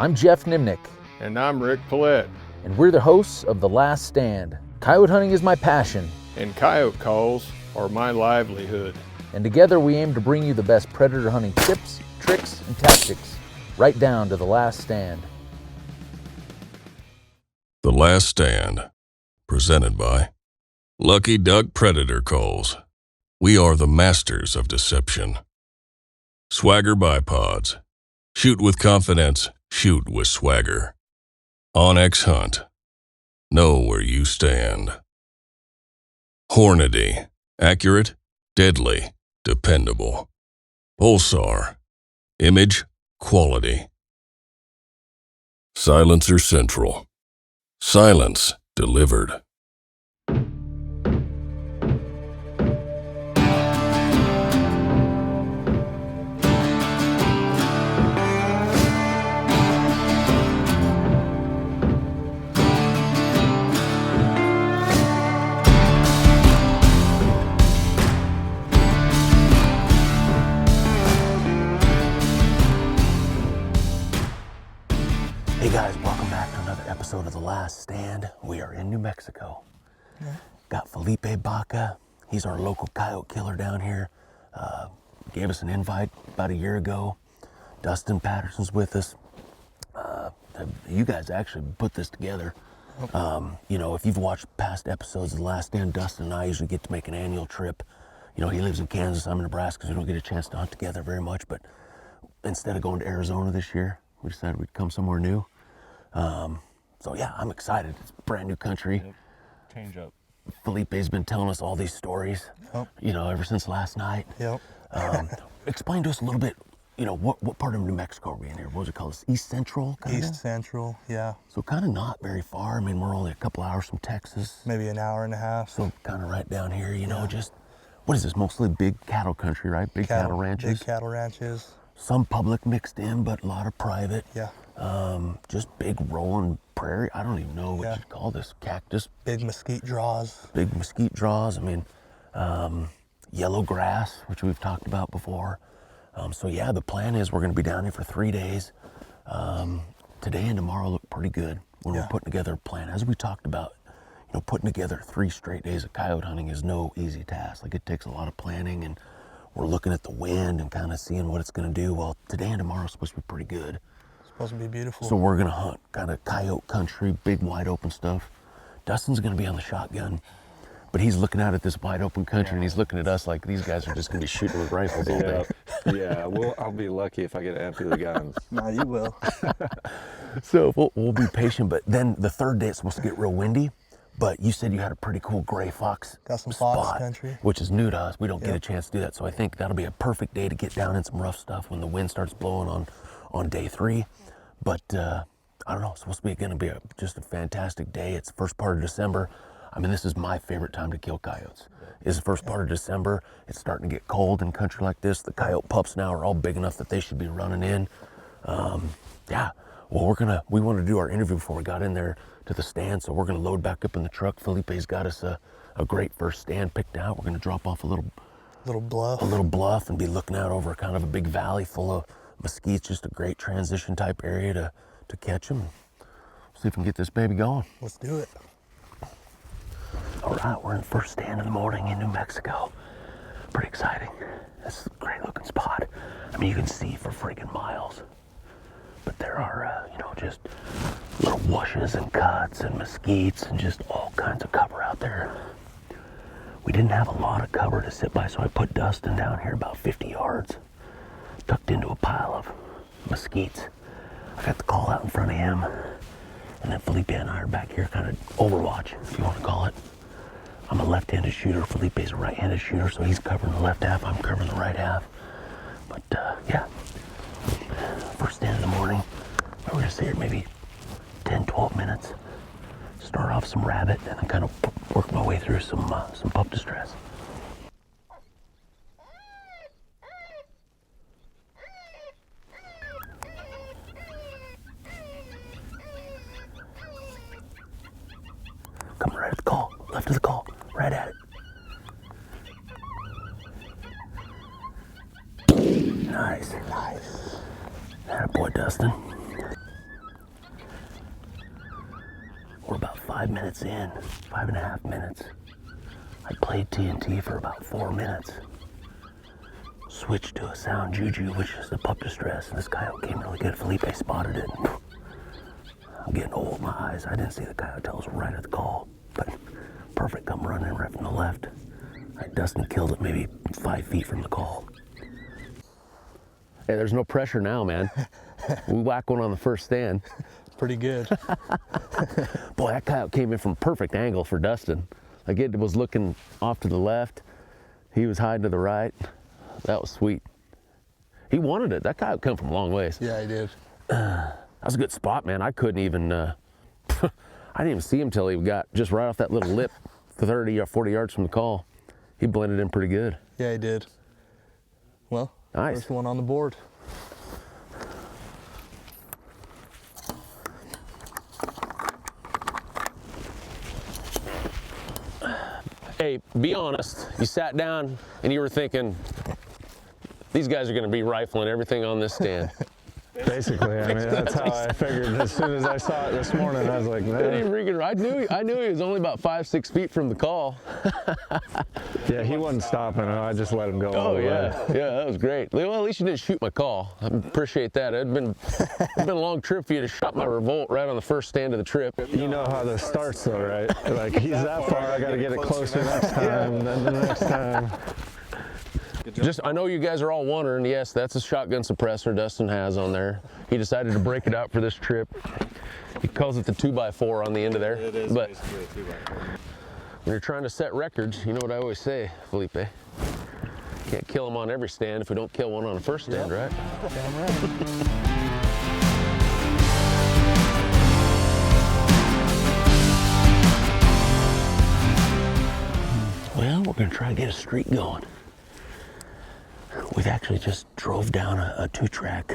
I'm Geoff Nemnich. And I'm Rick Paillet. And we're the hosts of The Last Stand. Coyote hunting is my passion. And coyote calls are my livelihood. And together we aim to bring you the best predator hunting tips, tricks, and tactics, right down to The Last Stand. The Last Stand, presented by Lucky Duck Predator Calls. We are the masters of deception. Swagger bipods. Shoot with confidence, shoot with swagger. Onyx Hunt. Know where you stand. Hornady. Accurate, deadly, dependable. Pulsar. Image, quality. Silencer Central. Silence delivered. Hey guys, welcome back to another episode of The Last Stand. We are in New Mexico. Yeah. Got Felipe Baca. He's our local coyote killer down here. Gave us an invite about a year ago. Dustin Patterson's with us. You guys actually put this together. If you've watched past episodes of The Last Stand, Dustin and I usually get to make an annual trip. He lives in Kansas, I'm in Nebraska, so we don't get a chance to hunt together very much. But instead of going to Arizona this year, we decided we'd come somewhere new. So yeah, I'm excited. It's brand new country. Yep. Change up. Felipe's been telling us all these stories, ever since last night. Yep. Explain to us a little bit, what part of New Mexico are we in here? What was it called? East Central? Kinda? East Central, yeah. So kind of not very far. I mean, we're only a couple hours from Texas. Maybe an hour and a half. So kind of right down here, just, what is this? Mostly big cattle country, right? Big cattle ranches. Big cattle ranches. Some public mixed in, but a lot of private. Yeah. Just big rolling prairie. I don't even know what you'd call this. Cactus. Big mesquite draws. Big mesquite draws. I mean, yellow grass, which we've talked about before. The plan is we're going to be down here for 3 days. Today and tomorrow look pretty good when we're putting together a plan. As we talked about, putting together 3 straight days of coyote hunting is no easy task. Like, it takes a lot of planning, and we're looking at the wind and kind of seeing what it's going to do. Well, today and tomorrow is supposed to be pretty good. Supposed to be beautiful. So we're going to hunt kind of coyote country, big wide open stuff. Dustin's going to be on the shotgun, but he's looking out at this wide open country and he's looking at us like these guys are just going to be shooting with rifles all day. Yeah, well, I'll be lucky if I get to empty the guns. No, you will. So we'll be patient, but then the 3rd day it's supposed to get real windy. But you said you had a pretty cool gray fox Got some spot, fox country, which is new to us. We don't get a chance to do that. So I think that'll be a perfect day to get down in some rough stuff when the wind starts blowing on day 3. But I don't know, it's supposed to be going to be just a fantastic day. It's the first part of December. I mean, this is my favorite time to kill coyotes. It's the first part of December. It's starting to get cold in country like this. The coyote pups now are all big enough that they should be running in. Well, we wanted to do our interview before we got in there to the stand, so we're going to load back up in the truck. Felipe's got us a great first stand picked out. We're going to drop off a little bluff and be looking out over kind of a big valley full of mesquites. Just a great transition type area to catch them. See if we can get this baby going. Let's do it. All right, we're in the first stand of the morning in New Mexico. Pretty exciting. This is a great looking spot. I mean, you can see for friggin' miles. But there are, just little washes and cuts and mesquites and just all kinds of cover out there. We didn't have a lot of cover to sit by, so I put Dustin down here about 50 yards, tucked into a pile of mesquites. I got the call out in front of him, and then Felipe and I are back here, kind of overwatch, if you want to call it. I'm a left-handed shooter. Felipe's a right-handed shooter, so he's covering the left half, I'm covering the right half. But first stand of the morning. We're going to sit here maybe 10, 12 minutes. Start off some rabbit and then kind of work my way through some pup distress. Coming right at the call, left of the call, right at it. Nice. Attaboy, Dustin. 5 minutes in, 5.5 minutes. I played TNT for about 4 minutes. Switched to a sound juju, which is the pup distress, and this coyote came really good. Felipe spotted it. I'm getting old in my eyes. I didn't see the coyote till it was right at the call, but perfect come running right from the left. Dustin killed it maybe 5 feet from the call. Hey, there's no pressure now, man. We whack one on the first stand. Pretty good. Boy, that coyote came in from perfect angle for Dustin. Like, it was looking off to the left. He was hiding to the right. That was sweet. He wanted it. That coyote come from a long ways. Yeah, he did. That was a good spot, man. I couldn't even, I didn't even see him till he got just right off that little lip, 30 or 40 yards from the call. He blended in pretty good. Yeah, he did. Well, Nice. first one on the board. Hey, be honest. You sat down and you were thinking, these guys are going to be rifling everything on this stand. Basically, I mean, that's how I figured. As soon as I saw it this morning, I was like, I knew he was only about 5-6 feet from the call. yeah, he wasn't stopping. I just let him go. all Oh the yeah, way. yeah, that was great. Well, at least you didn't shoot my call. I appreciate that. It'd been a long trip for you to shot my revolt right on the first stand of the trip. You know how this starts, though, right? Like, he's that far. I got to get it closer next time, and then the next time. Just, I know you guys are all wondering, yes, that's a shotgun suppressor Dustin has on there. He decided to break it out for this trip. He calls it the 2x4 on the end of there. It is but basically a 2x4. when you're trying to set records, you know what I always say, Felipe? Can't kill them on every stand if we don't kill one on the first stand, right? Damn right. Well, we're gonna try to get a streak going. We've actually just drove down a 2-track,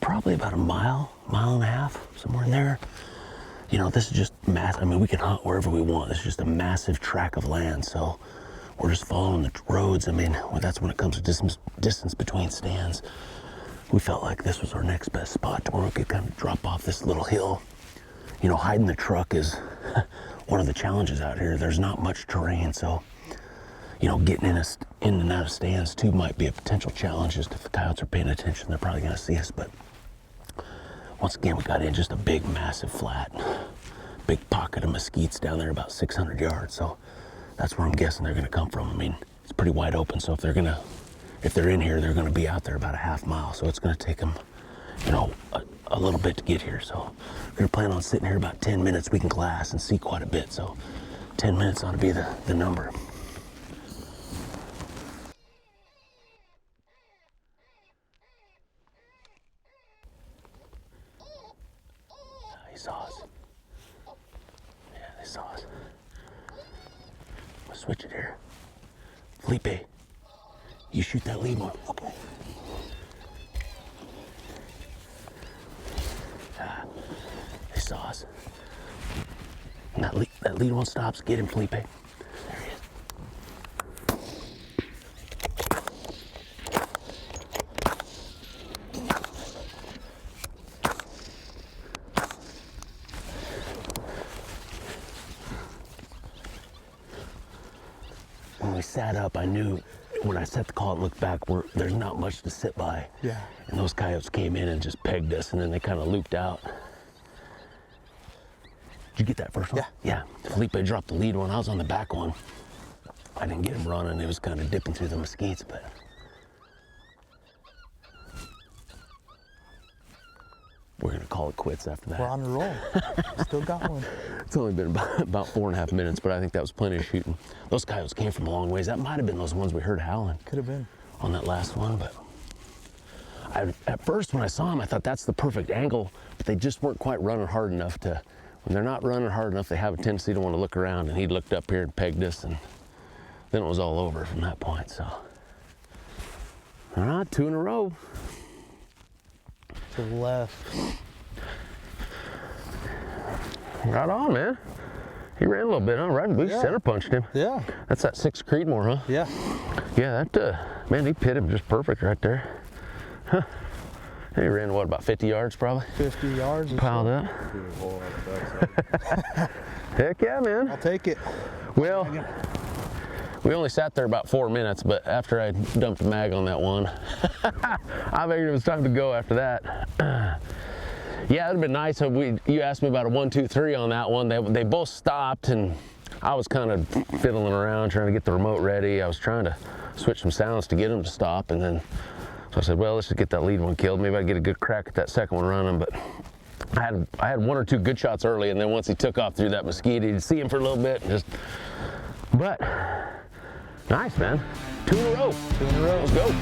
probably about a mile and a half, somewhere in there. You know, this is just massive. I mean, we can hunt wherever we want. This is just a massive tract of land, so we're just following the roads. I mean, well, that's when it comes to distance between stands. We felt like this was our next best spot to where we could kind of drop off this little hill. You know, hiding the truck is one of the challenges out here. There's not much terrain, so you know, getting in and out of stands too might be a potential challenge. Just if the coyotes are paying attention, they're probably going to see us. But once again, we got in just a big, massive flat, big pocket of mesquites down there about 600 yards. So that's where I'm guessing they're going to come from. I mean, it's pretty wide open. So if they're in here, they're going to be out there about a half mile. So it's going to take them, you know, a little bit to get here. So we're going to plan on sitting here about 10 minutes. We can glass and see quite a bit. So 10 minutes ought to be the number. He saw us. Yeah, they saw us. We'll switch it here. Felipe, you shoot that lead one. Okay. They saw us. And that lead one stops. Get him, Felipe. There he is. When we sat up, I knew when I set the call and looked back, there's not much to sit by. Yeah. And those coyotes came in and just pegged us, and then they kind of looped out. Did you get that first one? Yeah. Yeah. Felipe dropped the lead one. I was on the back one. I didn't get him running. It was kind of dipping through the mesquites, but we're gonna call it quits after that. We're on the roll. Still got one. It's only been about 4.5 minutes, but I think that was plenty of shooting. Those coyotes came from a long ways. That might have been those ones we heard howling Could have been. on that last one, but at first when I saw them, I thought that's the perfect angle, but they just weren't quite running hard enough to, when they're not running hard enough, they have a tendency to want to look around, and he looked up here and pegged us, and then it was all over from that point, so. All right, 2 in a row. To the left. Right on, man. He ran a little bit, huh? Right, we center punched him. Yeah. That's that 6 Creedmoor, huh? Yeah. Yeah, that, man, he pit him just perfect right there. Huh. He ran, what, about 50 yards probably? 50 yards. Piled up. Heck yeah, man. I'll take it. Well, we only sat there about 4 minutes, but after I dumped a mag on that one, I figured it was time to go after that. Yeah, it'd have been nice if you asked me about a 1, 2, 3 on that one. They both stopped, and I was kind of fiddling around trying to get the remote ready. I was trying to switch some sounds to get them to stop, and then so I said, well, let's just get that lead one killed. Maybe I get a good crack at that second one running. But I had 1 or 2 good shots early, and then once he took off through that mesquite, you'd see him for a little bit. But nice, man. 2 in a row. 2 in a row. Let's go.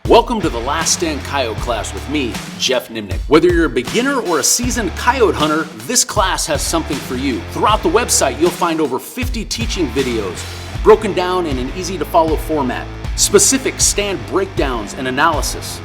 Welcome to the Last Stand Coyote class with me, Geoff Nemnich. Whether you're a beginner or a seasoned coyote hunter, this class has something for you. Throughout the website, you'll find over 50 teaching videos broken down in an easy to follow format, specific stand breakdowns and analysis,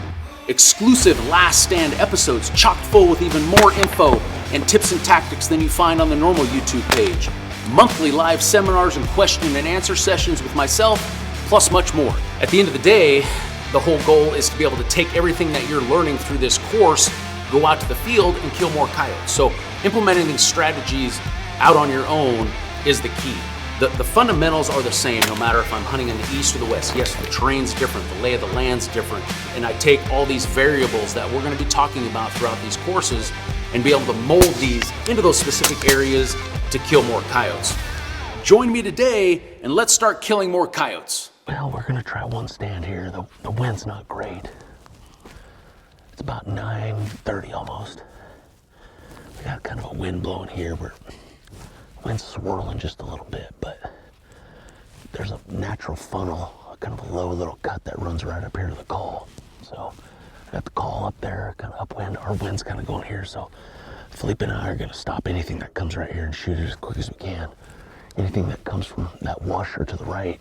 exclusive Last Stand episodes chock full with even more info and tips and tactics than you find on the normal YouTube page, monthly live seminars and question and answer sessions with myself, plus much more. At the end of the day, the whole goal is to be able to take everything that you're learning through this course, go out to the field and kill more coyotes. So implementing these strategies out on your own is the key. The fundamentals are the same no matter if I'm hunting in the east or the west. Yes, the terrain's different, the lay of the land's different, and I take all these variables that we're gonna be talking about throughout these courses and be able to mold these into those specific areas to kill more coyotes. Join me today and let's start killing more coyotes. Well, we're gonna try one stand here. The wind's not great. It's about 9:30 almost. We got kind of a wind blowing here where wind's swirling just a little bit, but there's a natural funnel, kind of a low little cut that runs right up here to the call. So I got the call up there, kind of upwind. Our wind's kind of going here, so Felipe and I are gonna stop anything that comes right here and shoot it as quick as we can. Anything that comes from that washer to the right,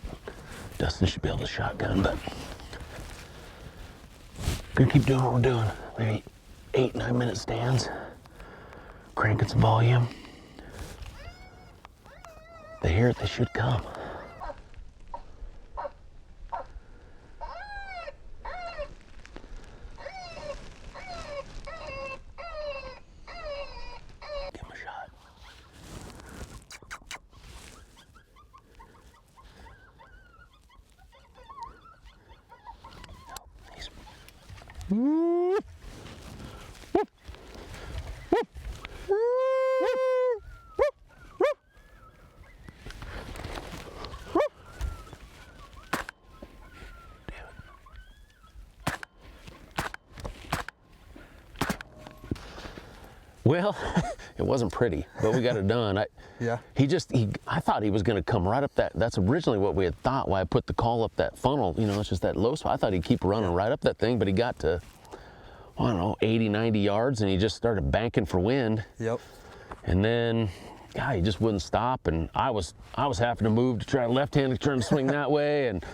Dustin should be able to shotgun, but gonna keep doing what we're doing. Maybe 8, 9 minute stands, cranking some volume. They hear it, they should come. Give him a shot. Well, it wasn't pretty, but we got it done. Yeah. I thought he was going to come right up that's originally what we had thought, why I put the call up that funnel, you know, it's just that low spot. I thought he'd keep running right up that thing, but he got to, I don't know, 80, 90 yards, and he just started banking for wind. Yep. And then, he just wouldn't stop, and I was having to move to try left-handed, trying to swing that way, and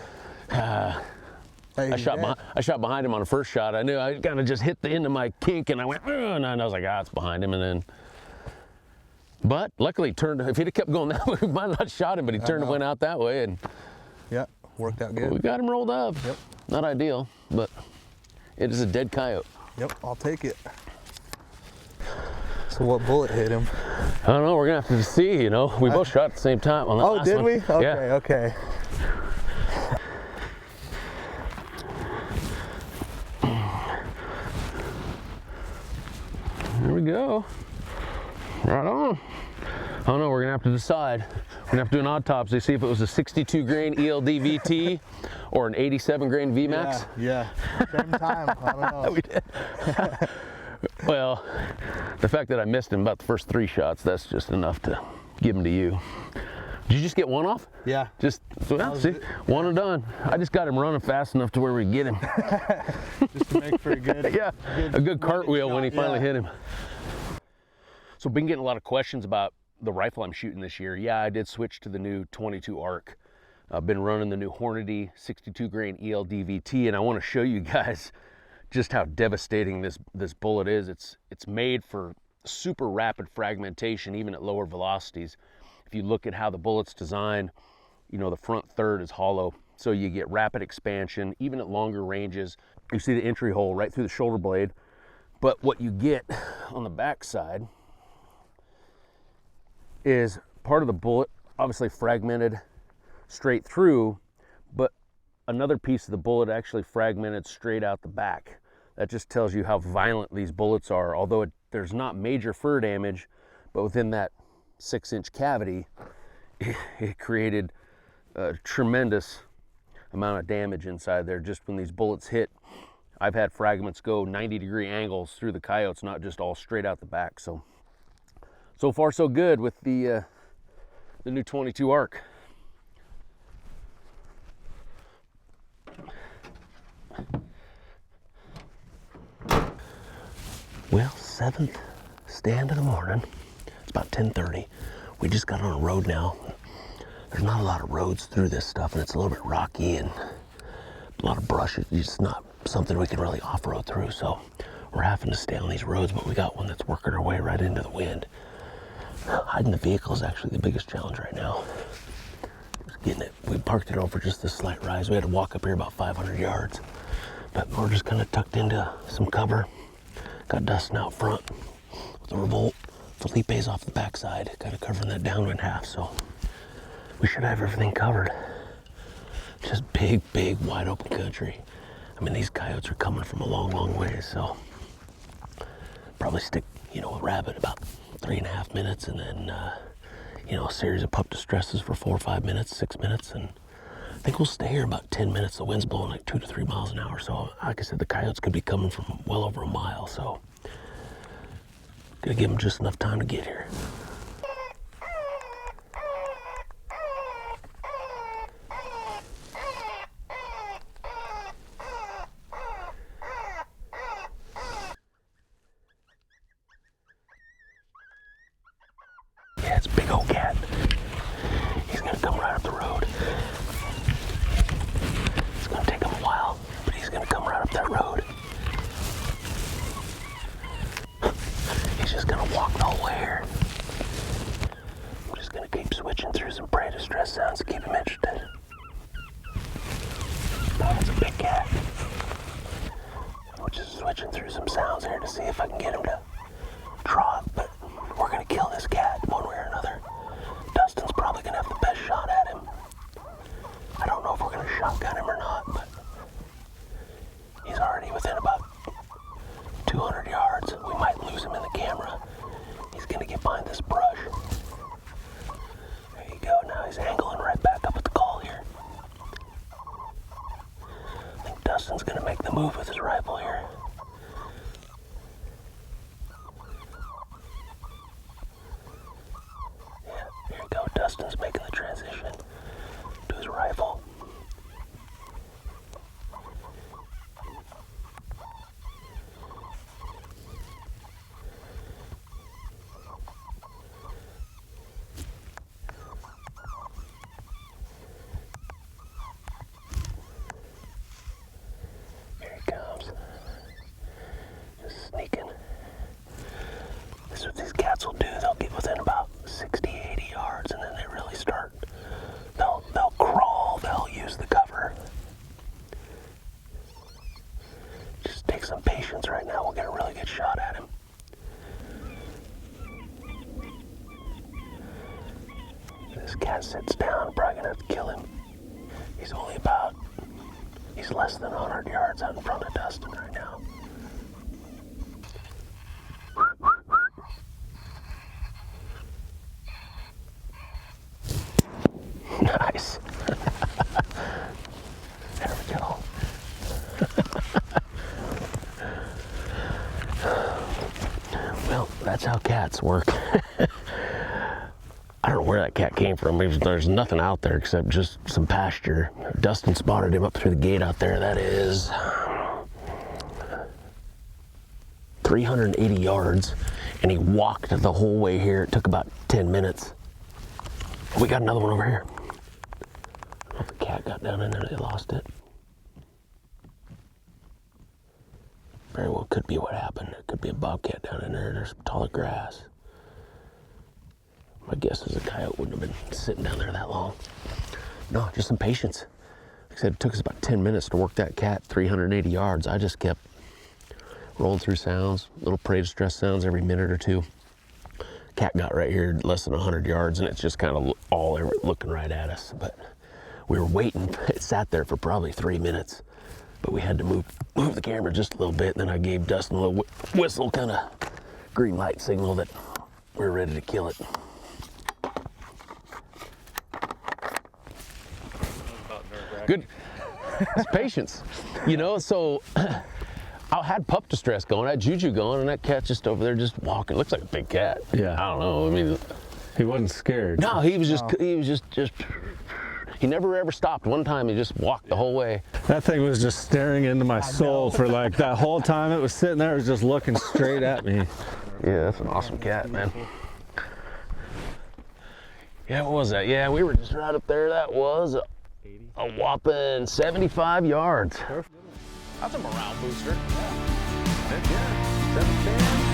I shot behind him on the first shot. I knew I kind of just hit the end of my kink, and I went, and I was like, it's behind him, and then. But luckily, if he'd have kept going that way, we might have not shot him, but he turned and went out that way, and. Yeah, worked out good. We got him rolled up. Yep. Not ideal, but it is a dead coyote. Yep, I'll take it. So what bullet hit him? I don't know. We're gonna have to see. You know, we both shot at the same time on that last did one. we? Okay, yeah. okay. There we go. Right on. I don't know, we're gonna have to decide. We're gonna have to do an autopsy, see if it was a 62 grain ELD VT or an 87 grain VMAX. Yeah, same time, I don't know. We did. Well, the fact that I missed him about the first 3 shots, that's just enough to give him to you. Did you just get one off? Yeah. Just, well, see, one and done. I just got him running fast enough to where we get him. Just to make for a good, Yeah, a good cartwheel when he finally hit him. So been getting a lot of questions about the rifle I'm shooting this year. Yeah, I did switch to the new 22 ARC. I've been running the new Hornady 62 grain ELDVT, and I want to show you guys just how devastating this bullet is. It's made for super rapid fragmentation, even at lower velocities. If you look at how the bullet's designed, you know, the front third is hollow, so you get rapid expansion, even at longer ranges. You see the entry hole right through the shoulder blade, but what you get on the back side is part of the bullet obviously fragmented straight through, but another piece of the bullet actually fragmented straight out the back. That just tells you how violent these bullets are. Although there's not major fur damage, but within that 6-inch cavity, it created a tremendous amount of damage inside there. Just when these bullets hit, I've had fragments go 90-degree angles through the coyotes, not just all straight out the back. So far so good with the new 22 ARC. Well, 7th stand of the morning. It's about 10:30. We just got on a road now. There's not a lot of roads through this stuff, and it's a little bit rocky and a lot of brush. It's just not something we can really off-road through, so we're having to stay on these roads, but we got one that's working our way right into the wind. Hiding the vehicle is actually the biggest challenge right now. Just getting it. We parked it over just this slight rise. We had to walk up here about 500 yards, but we're just kind of tucked into some cover. Got Dustin out front with the Revolt. Felipe's off the backside, kind of covering that downwind half, so we should have everything covered. Just big, wide open country. I mean, these coyotes are coming from a long ways, so probably stick, you know, a rabbit about 3.5 minutes, and then, you know, a series of pup distresses for 4 or 5 minutes, 6 minutes, and I think we'll stay here about 10 minutes. The wind's blowing like 2 to 3 miles an hour, so like I said, the coyotes could be coming from well over a mile, so gotta give them just enough time to get here. Yeah, it's a big old cat. He's gonna come right up the road. It's gonna take him a while, but he's gonna come right up that road. He's just gonna walk the whole way here. I'm just gonna keep switching through some prey distress sounds to keep him interested. Oh, that's a big cat. I'm just switching through some sounds here to see if I can get him to trot, but we're gonna kill this cat one way or another. Dustin's probably gonna have the best shot at him. I don't know if we're gonna shotgun him or not, but he's already within about 200 yards. We might lose him in the camera. He's gonna get behind this brush. There you go. Now he's angling right back up at the call here. I think Dustin's gonna make the move with his rifle here. Yeah, here you go. Dustin's making the transition to his rifle. Here he comes. Just sneaking. This is what these cats will do. They'll get within about 60, 80 yards, and then they really start. They'll crawl. They'll use the cover. Just take some patience right now. We'll get a really good shot at him. This cat sits down. Probably gonna have to kill him. He's less than 100 yards out in front of Dustin right now. Nice. There we go. Well, that's how cats work. I don't know where that cat came from. There's nothing out there except just some pasture. Dustin spotted him up through the gate out there. That is 380 yards, and he walked the whole way here. It took about 10 minutes. We got another one over here. I don't know if the cat got down in there, they lost it. Very well could be what happened. There could be a bobcat down in there. There's some taller grass. My guess is a coyote wouldn't have been sitting down there that long. No, just some patience. Like I said, it took us about 10 minutes to work that cat 380 yards. I just kept rolling through sounds, little prey distress sounds every minute or two. Cat got right here less than 100 yards, and it's just kind of all looking right at us. But we were waiting. It sat there for probably 3 minutes, but we had to move the camera just a little bit. And then I gave Dustin a little whistle, kind of green light signal that we were ready to kill it. Good. It's patience, you know. So I had pup distress going, I had juju going, and that cat just over there just walking. Looks like a big cat. Yeah. I don't know. I mean, He wasn't scared. no, he was just he never ever stopped. One time he just walked the whole way. That thing was just staring into my soul for like that whole time it was sitting there. It was just looking straight at me. Yeah, that's an awesome cat, man. Yeah, what was that? Yeah, we were just right up there. That was a whopping 75 yards. That's a morale booster. Heck yeah. 710.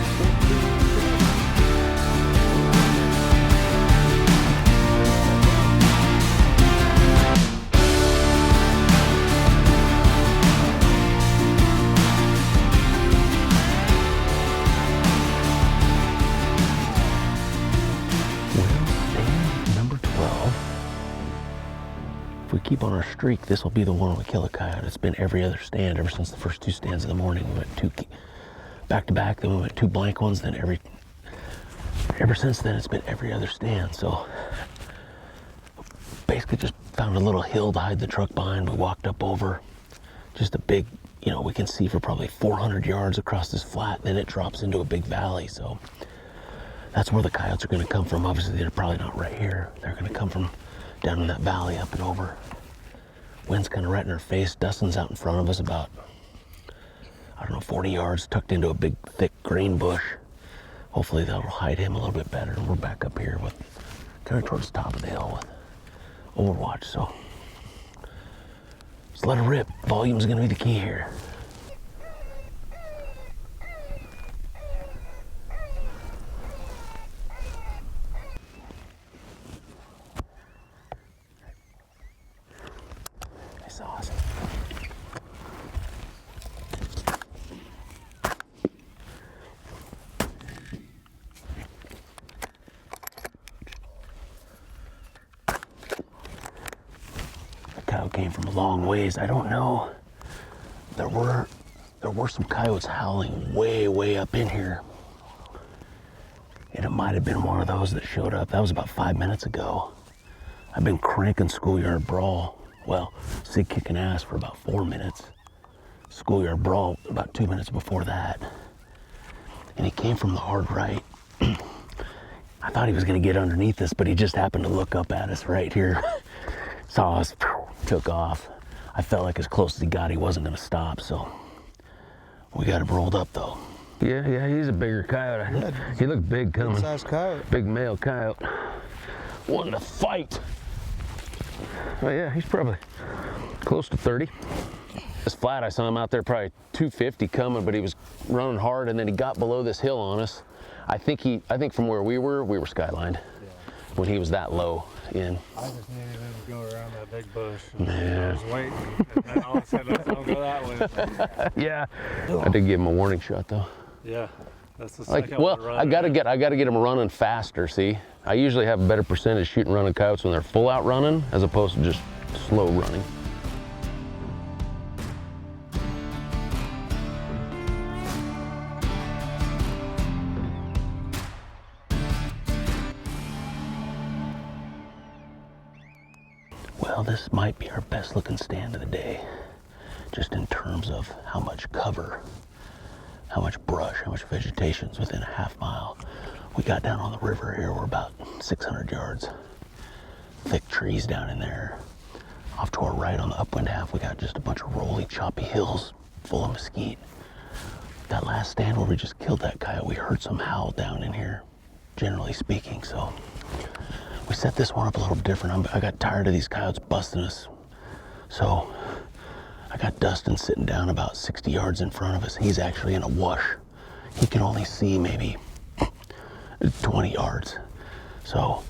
If we keep on our streak, this will be the one we kill a coyote. It's been every other stand ever since the first 2 stands of the morning. We went 2 back to back, then we went 2 blank ones, then ever since then it's been every other stand. So basically just found a little hill to hide the truck behind. We walked up over just a big, you know, we can see for probably 400 yards across this flat, then it drops into a big valley. So that's where the coyotes are going to come from. Obviously they're probably not right here. They're going to come from down in that valley, up and over. Wind's kind of right in our face. Dustin's out in front of us about, I don't know, 40 yards, tucked into a big, thick green bush. Hopefully that'll hide him a little bit better. And we're back up here with, kind of towards the top of the hill with Overwatch. So just let it rip. Volume's gonna be the key here. Awesome. The coyote came from a long ways. I don't know. There were some coyotes howling way up in here. And it might have been one of those that showed up. That was about 5 minutes ago. I've been cranking Schoolyard Brawl. Well, Sig kicking ass for about 4 minutes. Schoolyard Brawl about 2 minutes before that. And he came from the hard right. I thought he was gonna get underneath us, but he just happened to look up at us right here. Saw us, took off. I felt like as close as he got, he wasn't gonna stop, so we got him rolled up though. Yeah, he's a bigger coyote. He looked big coming. Good-sized coyote. Big male coyote. Wanting to fight. Oh yeah, he's probably close to 30. This flat, I saw him out there probably 250 coming, but he was running hard, and then he got below this hill on us. I think from where we were skylined when he was that low in. I just needed him to go around that big bush. Yeah. I was waiting, and then all of a sudden, let's don't go that way. Yeah, I did give him a warning shot though. Yeah, that's the Like, second one. well, I gotta get him running faster. See, I usually have a better percentage shooting running coyotes when they're full out running as opposed to just slow running. Well, this might be our best looking stand of the day, just in terms of how much cover, how much brush, how much vegetation's within a half mile. We got down on the river here. We're about 600 yards. Thick trees down in there. Off to our right on the upwind half, we got just a bunch of rolly, choppy hills full of mesquite. That last stand where we just killed that coyote, we heard some howl down in here, generally speaking. So we set this one up a little different. I got tired of these coyotes busting us. So I got Dustin sitting down about 60 yards in front of us. He's actually in a wash. He can only see maybe 20 yards. So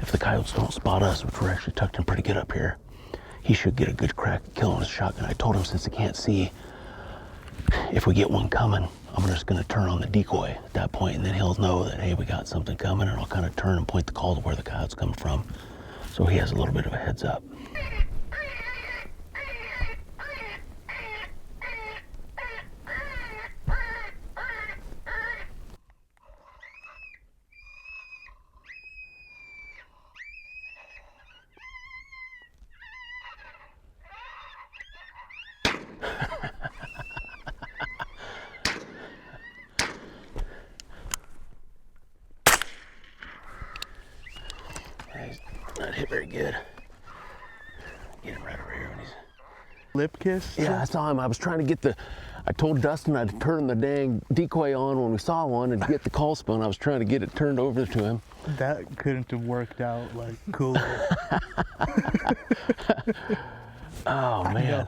if the coyotes don't spot us, which we're actually tucked in pretty good up here, he should get a good crack at killing his shotgun. I told him since he can't see, if we get one coming, I'm just gonna turn on the decoy at that point, and then he'll know that, hey, we got something coming, and I'll kind of turn and point the call to where the coyote's coming from. So he has a little bit of a heads up. He's not hit very good. Get him right over here when he's... Lip kiss? Yeah, I saw him. I was trying to get I told Dustin I'd turn the dang decoy on when we saw one and get the call spun. I was trying to get it turned over to him. That couldn't have worked out like cool. Oh, man.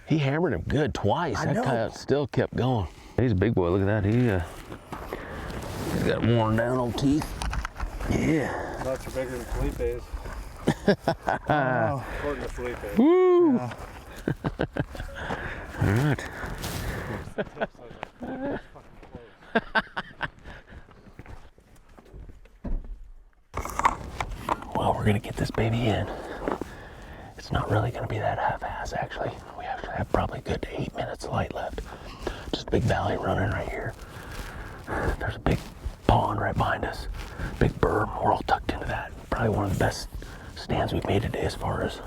He hammered him good twice. That coyote still kept going. He's a big boy. Look at that. He's got worn down old teeth. Yeah. Much bigger than Felipe's. According to Felipe. Woo! Yeah. All right. Well, we're gonna get this baby in. It's not really gonna be that half-ass, actually. We actually have probably a good 8 minutes of light left. Just a big valley running right here. There's a big pond right behind us. Big berm. We're all tucked into that. Probably one of the best stands we've made today as far as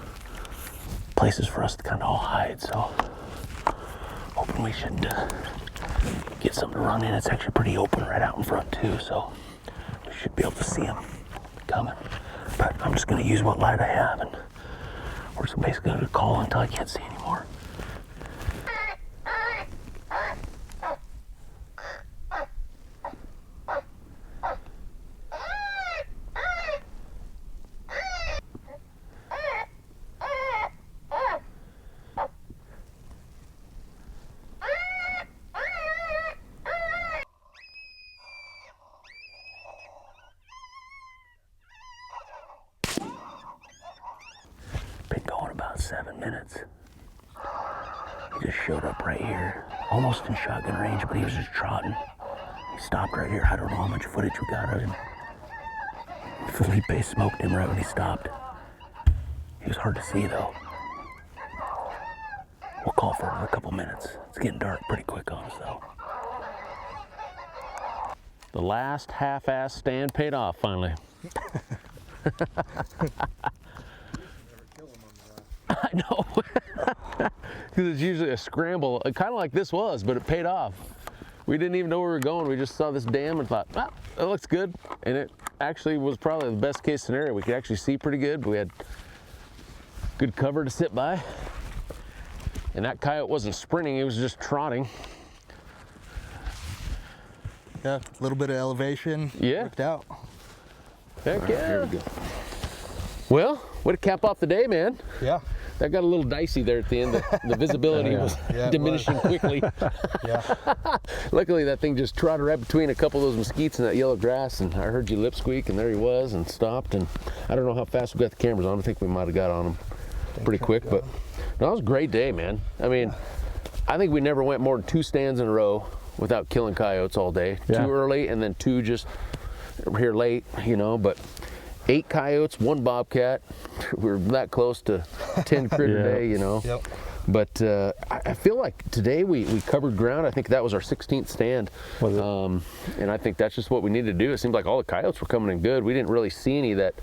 places for us to kind of all hide. So hoping we should get something to run in. It's actually pretty open right out in front too, so we should be able to see them coming. But I'm just going to use what light I have, and we're just basically going to call until I can't see anymore. Been going about 7 minutes. He just showed up right here, almost in shotgun range, but he was just trotting. He stopped right here. I don't know how much footage we got of him. Felipe smoked him right when he stopped. He was hard to see though. We'll call for another couple minutes. It's getting dark pretty quick on us though. The last half-ass stand paid off finally. I know. Because it's usually a scramble, kind of like this was, but it paid off. We didn't even know where we were going. We just saw this dam and thought, ah, it looks good. And it actually was probably the best case scenario. We could actually see pretty good. We had good cover to sit by. And that coyote wasn't sprinting, he was just trotting. Yeah, a little bit of elevation. Yeah. Worked out. Heck yeah. Here we go. Well, way to cap off the day, man. Yeah. That got a little dicey there at the end. The visibility was diminishing quickly. Yeah. Luckily, that thing just trotted right between a couple of those mesquites and that yellow grass, and I heard you lip squeak, and there he was, and stopped. And I don't know how fast we got the cameras on. I think we might have got on him pretty quick, but no, it was a great day, man. I mean, I think we never went more than 2 stands in a row without killing coyotes all day. Yeah. 2 early, and then 2 just here late, you know, but 8 coyotes, 1 bobcat. We're that close to 10 critter Yeah. day, you know. Yep. But I feel like today we covered ground. I think that was our 16th stand. Was it? And I think that's just what we need to do. It seemed like all the coyotes were coming in good. We didn't really see any that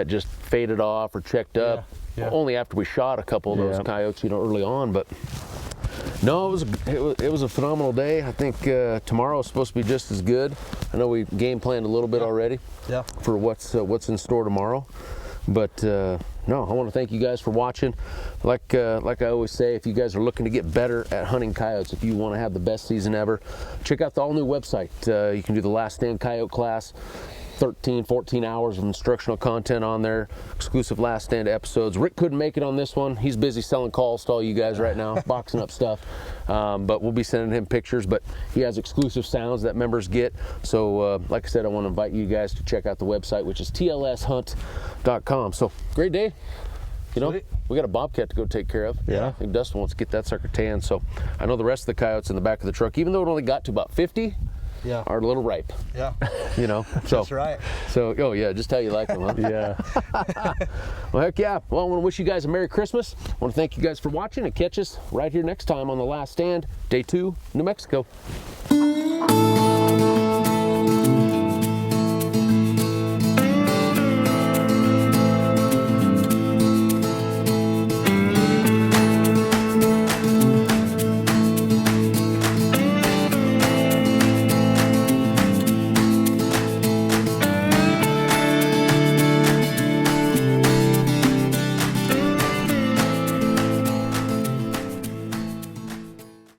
just faded off or checked up. Yeah. Only after we shot a couple of those Yeah. coyotes, you know, early on. But No, it was a phenomenal day. I think tomorrow is supposed to be just as good. I know we game planned a little bit already. Yeah. For what's in store tomorrow. But no, I want to thank you guys for watching. Like I always say, if you guys are looking to get better at hunting coyotes, if you want to have the best season ever, check out the all-new website. You can do the Last Stand Coyote class. 13, 14 hours of instructional content on there, exclusive Last Stand episodes. Rick couldn't make it on this one. He's busy selling calls to all you guys right now, boxing up stuff. But we'll be sending him pictures, but he has exclusive sounds that members get. So like I said, I want to invite you guys to check out the website, which is tlshunt.com. So great day. You know, we got a bobcat to go take care of. Yeah. I think Dustin wants to get that sucker tan. So I know the rest of the coyotes in the back of the truck, even though it only got to about 50, Yeah. are a little ripe. Yeah. You know, so That's right. So, oh yeah, just how you like them, huh? Yeah. Well, heck yeah. Well, I want to wish you guys a Merry Christmas. I want to thank you guys for watching and catch us right here next time on The Last Stand, Day 2, New Mexico.